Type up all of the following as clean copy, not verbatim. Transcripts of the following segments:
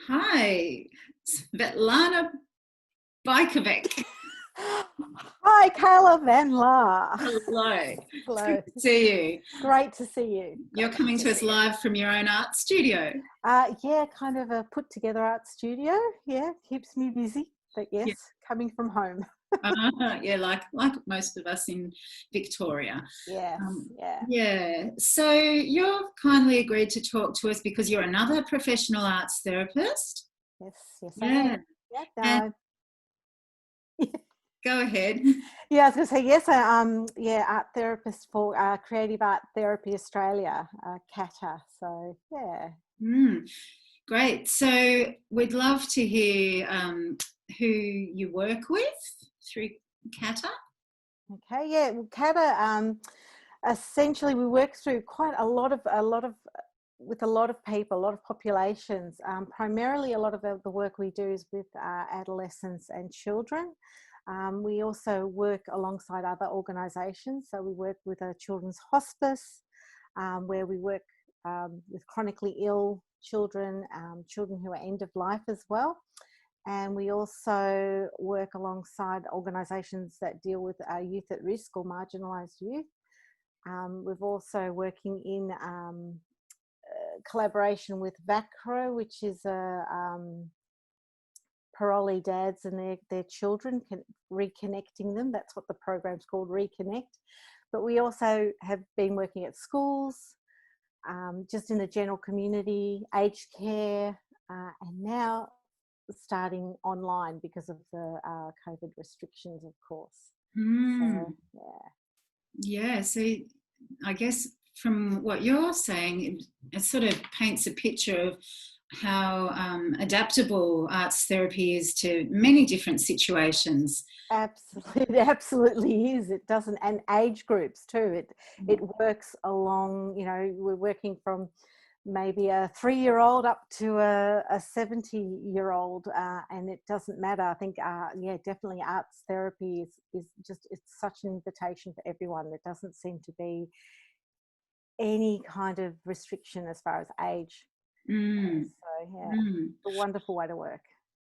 Hi, Svetlana Bykovec. Hi, Carla Van La. Hello. It's good Hello. to see you. Great to see you. You're coming to us live from your own art studio. Yeah, kind of a put together art studio. Yeah, keeps me busy. But yes, Yeah, coming from home. yeah, like most of us in Victoria. Yes, yeah. Yeah. So you've kindly agreed to talk to us because you're another professional arts therapist. Yes, I am. Yeah. Yeah, And no. go ahead. Yeah, I was going to say yes. Yeah, art therapist for Creative Art Therapy Australia, CATA. So yeah. Mm, great. So we'd love to hear who you work with through Kata. Okay, yeah. Well, CATA. Essentially, we work through quite with a lot of people, a lot of populations. Primarily, a lot of the work we do is with adolescents and children. We also work alongside other organisations. So we work with a children's hospice, where we work with chronically ill children, children who are end of life as well. And we also work alongside organisations that deal with youth at risk or marginalised youth. We've also working in collaboration with VACRO, which is a parolee dads and their children, reconnecting them. That's what the program's called, Reconnect. But we also have been working at schools, just in the general community, aged care, and now starting online because of the COVID restrictions, of course. So, yeah. Yeah, so I guess from what you're saying, it sort of paints a picture of how adaptable arts therapy is to many different situations. Absolutely, it absolutely is. It doesn't, and age groups too. It works along. We're working from maybe a 3-year-old up to a 70-year-old, and it doesn't matter. I think, yeah, definitely arts therapy is just, it's such an invitation for everyone. There doesn't seem to be any kind of restriction as far as age. Mm, So yeah, mm. it's a wonderful way to work.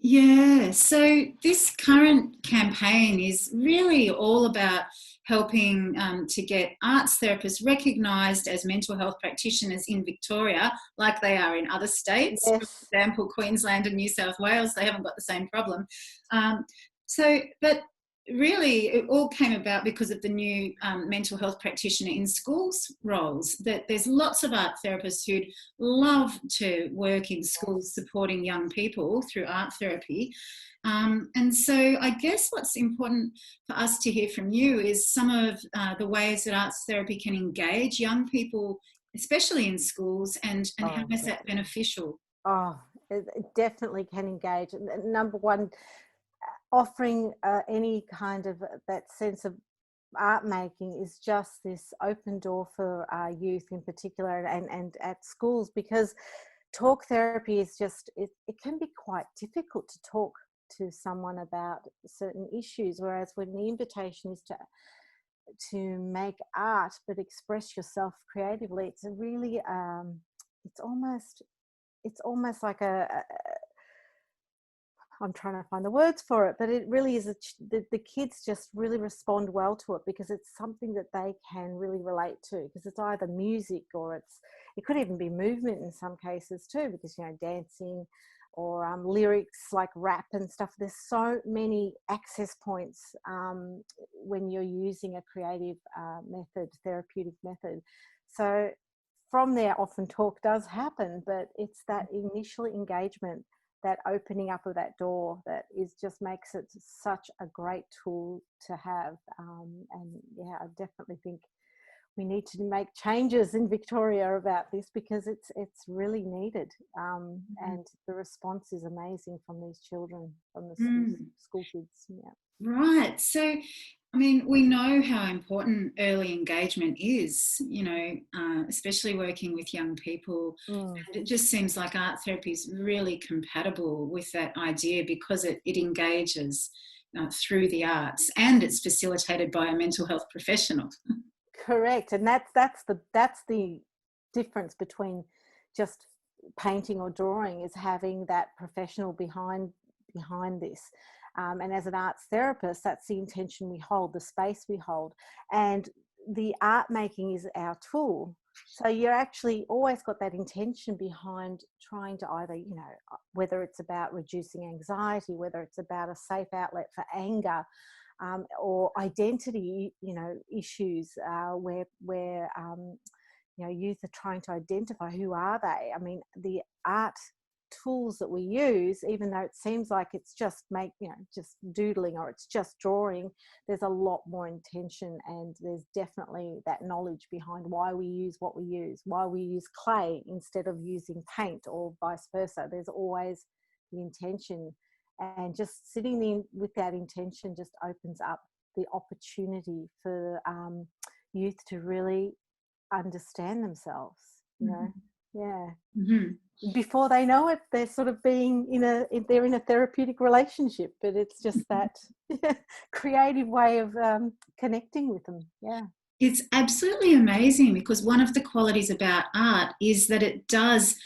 Yeah, so this current campaign is really all about helping to get arts therapists recognised as mental health practitioners in Victoria, like they are in other states. For Yes. example, Queensland and New South Wales, they haven't got the same problem. But really, it all came about because of the new mental health practitioner in schools roles, that there's lots of art therapists who'd love to work in schools supporting young people through art therapy. And so I guess what's important for us to hear from you is some of the ways that arts therapy can engage young people, especially in schools, and how is that beneficial? Oh, it definitely can engage. Number one, offering any kind of that sense of art making is just this open door for youth in particular, and at schools, because talk therapy is just, it can be quite difficult to talk to someone about certain issues, whereas when the invitation is to make art but express yourself creatively, it's a really it's almost like I'm trying to find the words for it, but it really is the kids just really respond well to it because it's something that they can really relate to, because it's either music or it could even be movement in some cases too, because dancing or lyrics like rap and stuff. There's so many access points when you're using a creative therapeutic method. So from there, often talk does happen, but it's that initial engagement, that opening up of that door, that just makes it such a great tool to have. And yeah, I definitely think we need to make changes in Victoria about this, because it's really needed. And the response is amazing from these children, from the school kids. Yeah. Right. So, I mean, we know how important early engagement is, especially working with young people. And it just seems like art therapy is really compatible with that idea, because it engages through the arts, and it's facilitated by a mental health professional. Correct. And that's the difference between just painting or drawing is having that professional behind this. And as an arts therapist, that's the intention we hold, the space we hold. And the art making is our tool. So you're actually always got that intention behind trying to either, you know, whether it's about reducing anxiety, whether it's about a safe outlet for anger, or identity, you know, issues, where you know, youth are trying to identify who are they. I mean, the art tools that we use, even though it seems like it's just just doodling or it's just drawing, there's a lot more intention, and there's definitely that knowledge behind why we use what we use, why we use clay instead of using paint, or vice versa. There's always the intention, and just sitting in with that intention just opens up the opportunity for youth to really understand themselves, you know. Yeah. Before they know it, they're sort of they're in a therapeutic relationship, but it's just that creative way of connecting with them. Yeah. It's absolutely amazing, because one of the qualities about art is that it does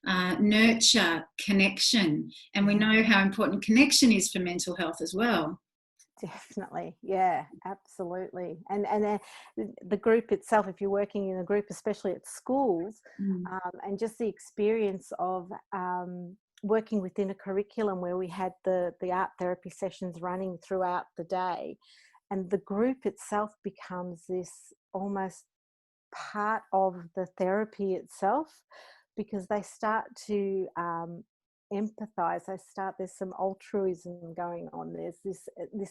nurture connection, and we know how important connection is for mental health as well. Definitely, yeah, absolutely. And the group itself, if you're working in a group, especially at schools, and just the experience of working within a curriculum where we had the art therapy sessions running throughout the day, and the group itself becomes this almost part of the therapy itself, because they start to empathize. There's some altruism going on. There's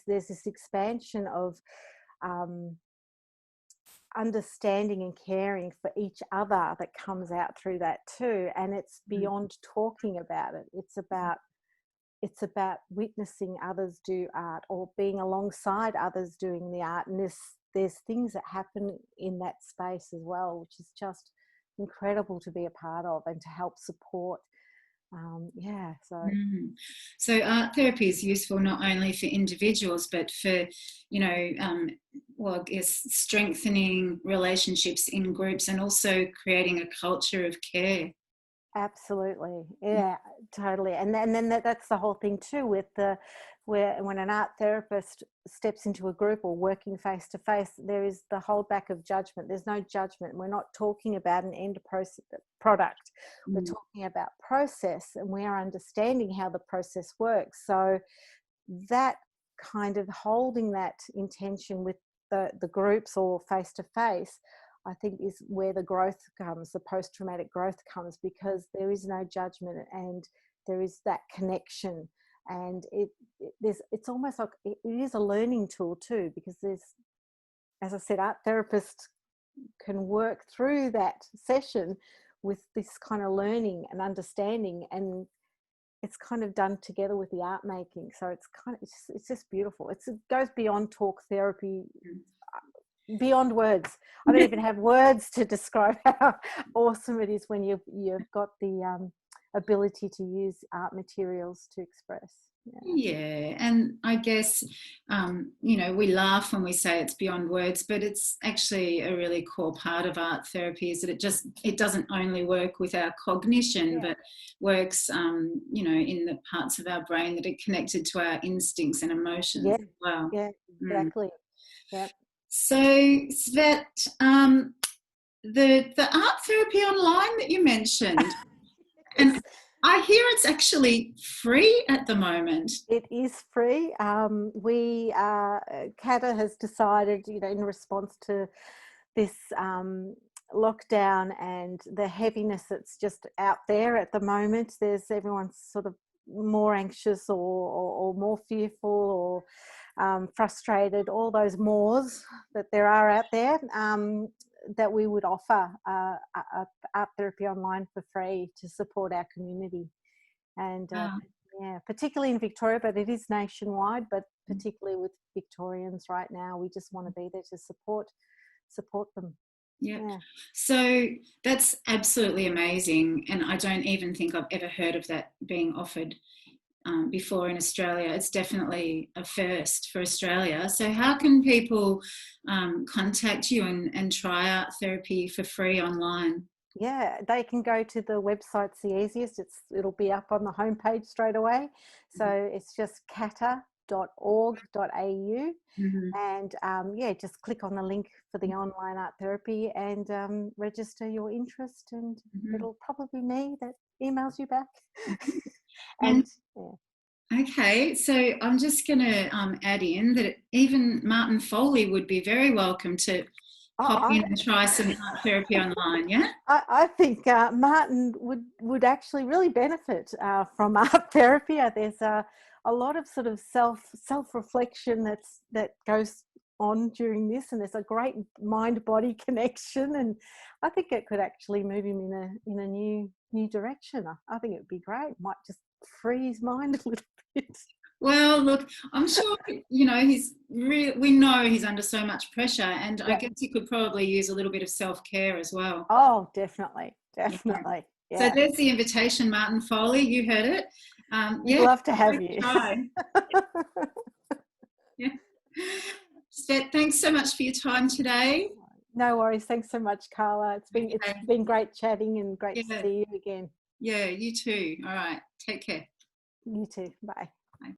this expansion of understanding and caring for each other that comes out through that too. And it's beyond talking about it. It's about witnessing others do art, or being alongside others doing the art. And there's things that happen in that space as well, which is just incredible to be a part of and to help support. So art therapy is useful not only for individuals, but for, I guess strengthening relationships in groups, and also creating a culture of care. Absolutely, yeah, totally. And then that's the whole thing too, with when an art therapist steps into a group or working face to face, there is the holdback of judgment. There's no judgment. We're not talking about an end product. We're talking about process, and we are understanding how the process works. So that kind of holding that intention with the groups or face to face, I think, is where the growth comes, the post-traumatic growth comes, because there is no judgment and there is that connection. And it's almost like it is a learning tool too, because there's, as I said, art therapists can work through that session with this kind of learning and understanding, and it's kind of done together with the art making. So it's just beautiful. It goes beyond talk therapy, beyond words. I don't even have words to describe how awesome it is when you've got the ability to use art materials to express. Yeah, and I guess we laugh when we say it's beyond words, but it's actually a really core part of art therapy, is that it doesn't only work with our cognition, but works in the parts of our brain that are connected to our instincts and emotions as well. Yeah, exactly. Yeah. So, Svet, the art therapy online that you mentioned, and I hear it's actually free at the moment. It is free. CATA has decided, in response to this lockdown and the heaviness that's just out there at the moment, everyone's sort of more anxious or more fearful or frustrated, all those mores that there are out there, that we would offer art therapy online for free to support our community. And particularly in Victoria, but it is nationwide, but particularly with Victorians right now, we just want to be there to support them. Yeah. So that's absolutely amazing, and I don't even think I've ever heard of that being offered before in Australia. It's definitely a first for Australia. So how can people contact you and try art therapy for free online? Yeah, they can go to the website's the easiest. It'll be up on the homepage straight away. So it's just kata.org.au, Mm-hmm. and yeah, just click on the link for the online art therapy and register your interest, and Mm-hmm. it'll probably be me that emails you back. And And yeah. okay, so I'm just going to add in that even Martin Foley would be very welcome to pop in and try some art therapy online, yeah? I think Martin would actually really benefit from art therapy. There's a lot of sort of self reflection that goes on during this, and there's a great mind body connection, and I think it could actually move him in a new direction. I think it would be great. Might just free his mind a little bit. Well, look, I'm sure, you know, we know he's under so much pressure, and I Yeah. guess he could probably use a little bit of self-care as well. Oh, definitely, Yeah. definitely. So Yeah. there's the invitation, Martin Foley. You heard it. We'd Yeah, love to have give it you. a try. Yeah. Svet, thanks so much for your time today. No worries. Thanks so much, Carla. It's Okay. been great chatting and great to Yeah, see you again. yeah, you too. All right. Take care. You too. Bye. Bye.